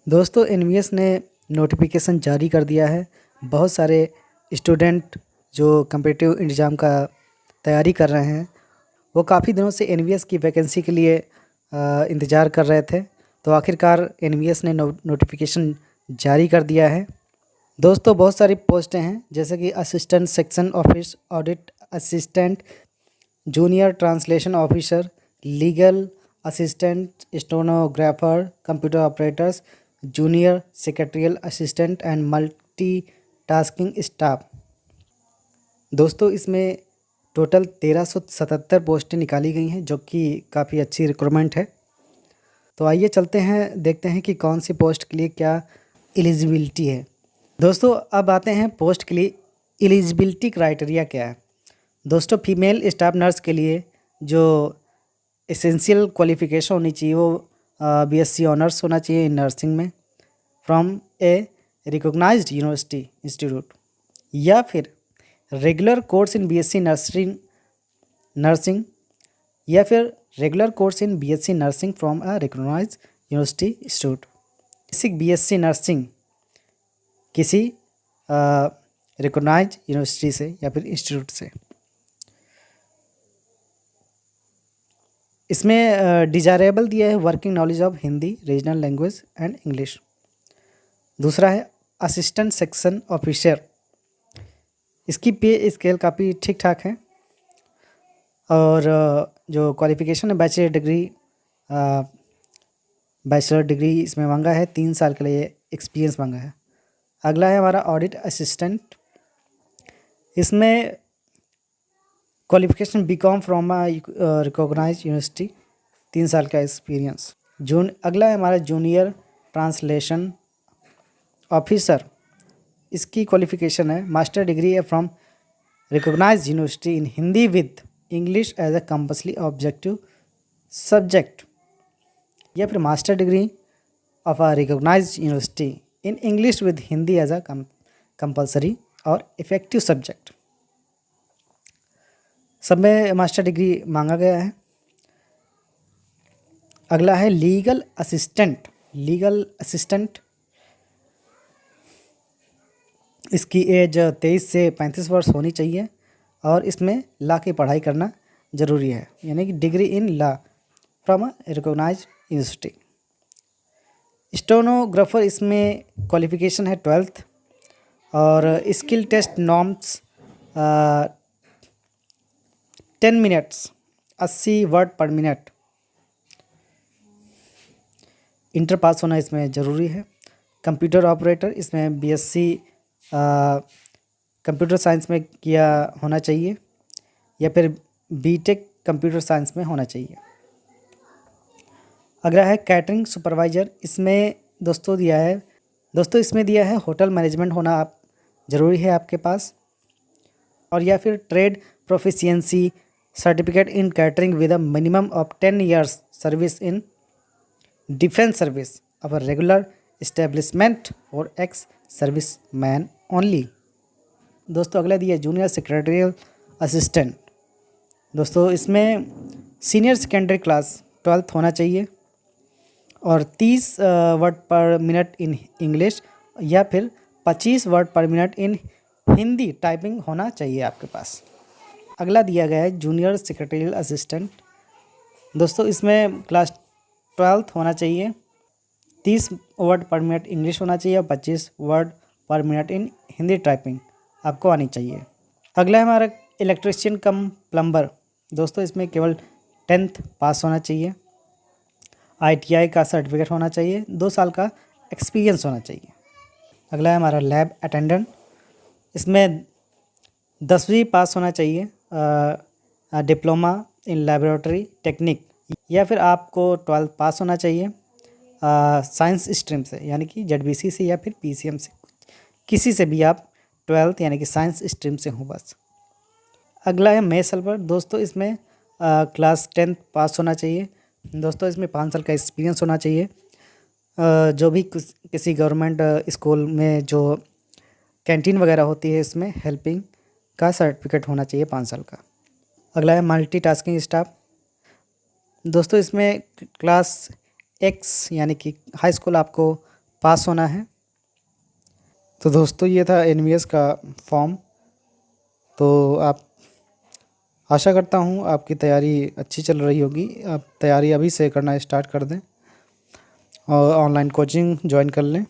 दोस्तों एनवीएस ने नोटिफिकेशन जारी कर दिया है। बहुत सारे स्टूडेंट जो कम्पिटिटिव एग्ज़ाम का तैयारी कर रहे हैं वो काफ़ी दिनों से एनवीएस की वैकेंसी के लिए इंतज़ार कर रहे थे। तो आखिरकार एनवीएस ने नोटिफिकेशन जारी कर दिया है। दोस्तों बहुत सारी पोस्टें हैं जैसे कि assistant section office audit assistant, junior translation officer, legal assistant, stenographer, computer operators, junior secretarial assistant and multitasking staff. दोस्तों इसमें टोटल 1377 पोस्टें निकाली गई हैं जो कि काफ़ी अच्छी रिक्रूटमेंट है। तो आइए चलते हैं, देखते हैं कि कौन सी पोस्ट के लिए क्या एलिजिबिलिटी है। दोस्तों अब आते हैं पोस्ट के लिए एलिजिबिलिटी क्राइटेरिया क्या है। दोस्तों फीमेल स्टाफ नर्स के लिए जो एसेंशियल क्वालिफ़िकेशन होनी चाहिए वो बीएससी ऑनर्स होना चाहिए इन नर्सिंग में from a recognised university institute, या फिर regular course in BSc nursing या फिर regular course in BSc nursing from a recognised university institute. Basic BSc nursing किसी रिकॉग्नाइज्ड यूनिवर्सिटी से या फिर इंस्टीट्यूट से। इसमें डिजायरेबल दिया है working knowledge of Hindi, regional language and English. दूसरा है असिस्टेंट सेक्शन ऑफिसर, इसकी पे स्केल काफ़ी ठीक ठाक है। और जो क्वालिफ़िकेशन है बैचलर डिग्री इसमें मांगा है, 3 साल के लिए एक्सपीरियंस मांगा है। अगला है हमारा ऑडिट असिस्टेंट, इसमें qualification BCom from recognised university, 3 साल का एक्सपीरियंस। अगला है हमारा जूनियर ट्रांसलेशन ऑफिसर, इसकी क्वालिफिकेशन है मास्टर डिग्री है from recognised university in Hindi with English as a compulsory objective subject, या फिर master degree of a recognised university in English with Hindi as a compulsory और इफेक्टिव सब्जेक्ट। सब में master degree मांगा गया है। अगला है लीगल असिस्टेंट, इसकी एज 23 से 35 वर्ष होनी चाहिए और इसमें लॉ की पढ़ाई करना ज़रूरी है, यानी कि degree in law from a recognised university. Stenographer, इसमें क्वालिफिकेशन है 12th और skill test norms 10 minutes 80 word per minute, inter pass होना इसमें ज़रूरी है। कंप्यूटर ऑपरेटर, इसमें बीएससी कंप्यूटर साइंस में किया होना चाहिए या फिर बीटेक कंप्यूटर साइंस में होना चाहिए। अगला है कैटरिंग सुपरवाइज़र, इसमें दोस्तों इसमें दिया है होटल मैनेजमेंट होना आप ज़रूरी है आपके पास, और या फिर trade proficiency certificate in catering with a minimum of 10 years service in defence service of a regular establishment for ex service man only. दोस्तों अगला दिया जूनियर सेक्रेटरियल असिस्टेंट, दोस्तों इसमें सीनियर सेकेंडरी क्लास 12th होना चाहिए और 30 word per minute in English या फिर 25 word per minute in Hindi typing होना चाहिए आपके पास। अगला दिया गया है जूनियर सेक्रेटरियल असिस्टेंट, दोस्तों इसमें क्लास 12th होना चाहिए, 30 वर्ड पर मिनट इंग्लिश होना चाहिए और 25 word per minute in Hindi typing आपको आनी चाहिए। अगला है हमारा इलेक्ट्रिशियन कम प्लम्बर, दोस्तों इसमें केवल 10th पास होना चाहिए, आईटीआई का सर्टिफिकेट होना चाहिए, 2 साल का एक्सपीरियंस होना चाहिए। अगला है हमारा लैब अटेंडेंट, इसमें 10वीं पास होना चाहिए, डिप्लोमा इन लैबोरेटरी टेक्निक, या फिर आपको 12th पास होना चाहिए साइंस स्ट्रीम से, यानी कि जेडबीसी से या फिर पीसीएम से, किसी से भी आप 12th यानी कि साइंस स्ट्रीम से हो बस। अगला है मेस हेल्पर, दोस्तों इसमें क्लास 10th पास होना चाहिए, दोस्तों इसमें 5 साल का एक्सपीरियंस होना चाहिए। जो भी किसी गवर्नमेंट स्कूल में जो कैंटीन वगैरह होती है इसमें हेल्पिंग का सर्टिफिकेट होना चाहिए 5 साल का। अगला है मल्टीटास्किंग स्टाफ, दोस्तों इसमें क्लास एक्स यानी कि हाई स्कूल आपको पास होना है। तो दोस्तों ये था एनवीएस का फॉर्म। तो आप आशा करता हूँ आपकी तैयारी अच्छी चल रही होगी। आप तैयारी अभी से करना स्टार्ट कर दें और ऑनलाइन कोचिंग ज्वाइन कर लें।